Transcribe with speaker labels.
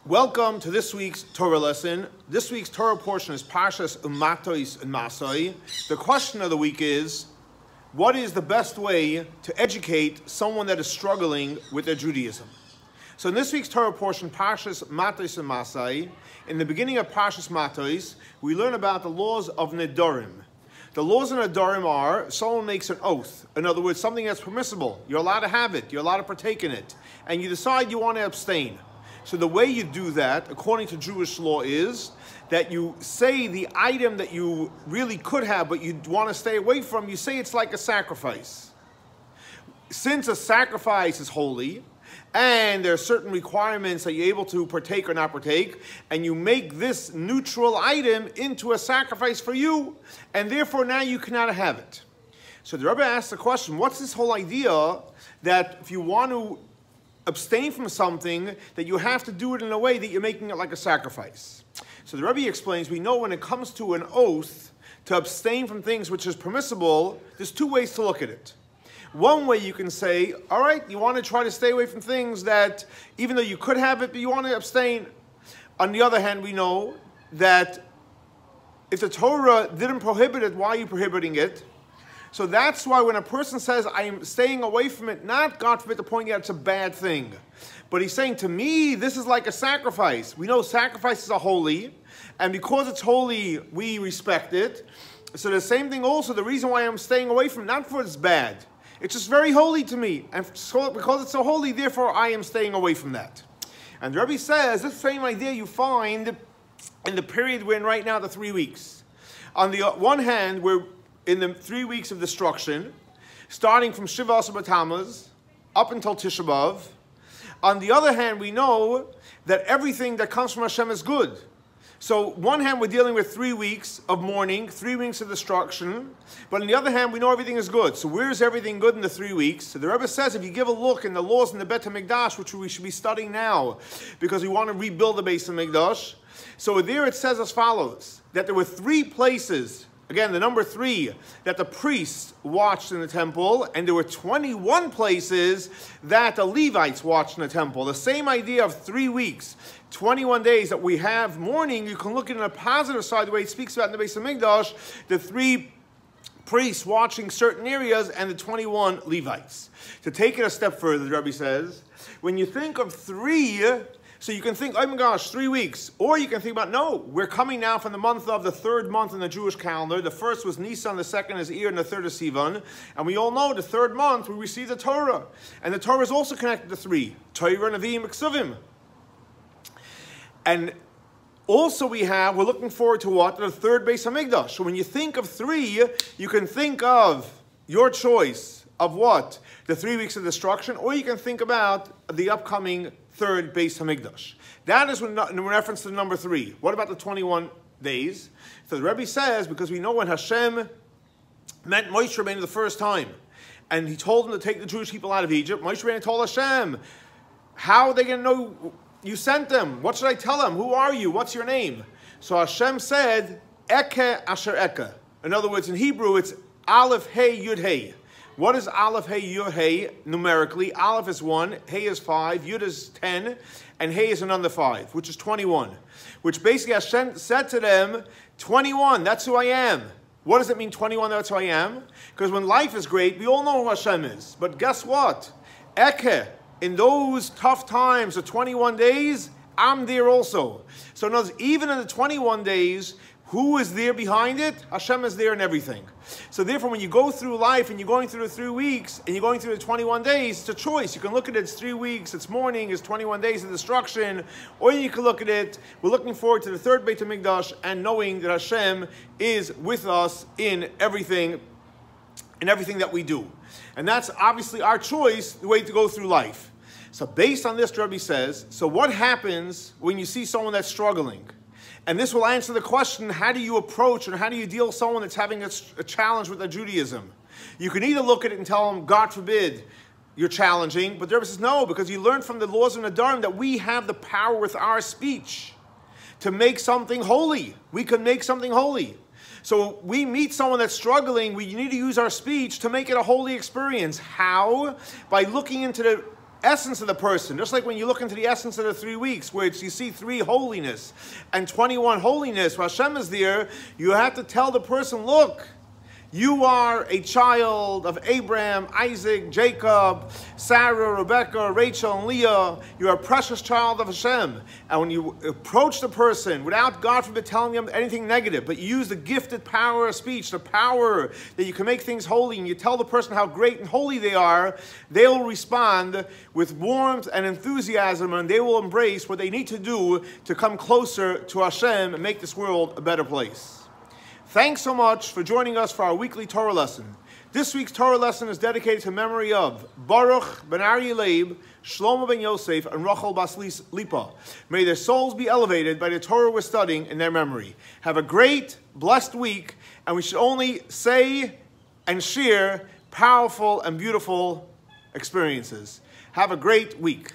Speaker 1: Welcome to this week's Torah lesson. This week's Torah portion is Parsha Matot and Massei. The question of the week is, what is the best way to educate someone that is struggling with their Judaism? So in this week's Torah portion, Parsha Matot and Massei, in the beginning of Parsha Matot, we learn about the laws of Nedarim. The laws of Nedarim are, someone makes an oath. In other words, something that's permissible. You're allowed to have it. You're allowed to partake in it. And you decide you want to abstain. So the way you do that, according to Jewish law, is that you say the item that you really could have, but you want to stay away from, you say it's like a sacrifice. Since a sacrifice is holy, and there are certain requirements that you're able to partake or not partake, and you make this neutral item into a sacrifice for you, and therefore now you cannot have it. So the Rebbe asks the question, what's this whole idea that if you want to abstain from something, that you have to do it in a way that you're making it like a sacrifice? So the Rebbe explains, we know when it comes to an oath to abstain from things which is permissible, there's two ways to look at it. One way you can say, all right, you want to try to stay away from things that, even though you could have it, but you want to abstain. On the other hand, we know that if the Torah didn't prohibit it, why are you prohibiting it? So that's why when a person says, I am staying away from it, not, God forbid, to point out it's a bad thing. But he's saying, to me, this is like a sacrifice. We know sacrifices are holy, and because it's holy, we respect it. So the same thing also, the reason why I'm staying away from it, not for it's bad. It's just very holy to me. And so, because it's so holy, therefore I am staying away from that. And the Rebbe says, this same idea you find in the period we're in right now, the 3 weeks. On the one hand, we're in the 3 weeks of destruction, starting from Shiva Asar B'Tammuz up until Tisha B'Av. On the other hand, we know that everything that comes from Hashem is good. So, one hand, we're dealing with 3 weeks of mourning, 3 weeks of destruction. But on the other hand, we know everything is good. So, where is everything good in the 3 weeks? So the Rebbe says, if you give a look in the laws in the Bet HaMikdash, which we should be studying now, because we want to rebuild the Beis HaMikdash. So there it says as follows, that there were 3 places, again, the number 3, that the priests watched in the temple, and there were 21 places that the Levites watched in the temple. The same idea of 3 weeks, 21 days that we have mourning, you can look at it on a positive side, the way it speaks about in the Beis HaMikdash, the 3 priests watching certain areas and the 21 Levites. To take it a step further, the Rebbe says, when you think of 3, so you can think, oh my gosh, 3 weeks. Or you can think about, no, we're coming now from the month of the 3rd month in the Jewish calendar. The first was Nisan, the 2nd is Iyar, and the 3rd is Sivan. And we all know the 3rd month we receive the Torah. And the Torah is also connected to 3. Torah, Nevi'im, Ksuvim. And also we're looking forward to what? The 3rd Beis HaMikdash. So when you think of 3, you can think of your choice of what? The 3 weeks of destruction, or you can think about the upcoming 3rd Beis HaMikdash. That is in reference to the number 3. What about the 21 days? So the Rebbe says, because we know when Hashem met Moshe Rabbeinu the first time, and he told him to take the Jewish people out of Egypt, Moshe Rabbeinu told Hashem, how are they going to know you sent them? What should I tell them? Who are you? What's your name? So Hashem said, Eke Asher Eke. In other words, in Hebrew, it's Aleph, Hey, Yud, Hey. What is Aleph, Hey, Yud, Hey numerically? Aleph is 1, Hey is 5, Yud is 10, and Hey is another 5, which is 21. Which basically Hashem said to them, 21, that's who I am. What does it mean, 21, that's who I am? Because when life is great, we all know who Hashem is. But guess what? Eke, in those tough times, the 21 days, I'm there also. So in other words, even in the 21 days, who is there behind it? Hashem is there in everything. So therefore, when you go through life and you're going through the 3 weeks and you're going through the 21 days, it's a choice. You can look at it, it's 3 weeks, it's mourning, it's 21 days of destruction, or you can look at it, we're looking forward to the 3rd Beit HaMikdash and knowing that Hashem is with us in everything that we do. And that's obviously our choice, the way to go through life. So based on this, Rebbe says, so what happens when you see someone that's struggling? And this will answer the question, how do you approach and how do you deal with someone that's having a challenge with their Judaism? You can either look at it and tell them, God forbid, you're challenging. But the Rebbe says, no, because you learned from the laws of Nedarim that we have the power with our speech to make something holy. We can make something holy. So we meet someone that's struggling, we need to use our speech to make it a holy experience. How? By looking into the essence of the person. Just like when you look into the essence of the 3 weeks, which you see 3 holiness and 21 holiness, where Hashem is there, you have to tell the person, look, you are a child of Abraham, Isaac, Jacob, Sarah, Rebecca, Rachel, and Leah. You are a precious child of Hashem. And when you approach the person, without, God forbid, telling them anything negative, but you use the gifted power of speech, the power that you can make things holy, and you tell the person how great and holy they are, they will respond with warmth and enthusiasm, and they will embrace what they need to do to come closer to Hashem and make this world a better place. Thanks so much for joining us for our weekly Torah lesson. This week's Torah lesson is dedicated to memory of Baruch ben Aryeh Leib, Shlomo ben Yosef, and Rachel bas Lipa. May their souls be elevated by the Torah we're studying in their memory. Have a great, blessed week, and we should only say and share powerful and beautiful experiences. Have a great week.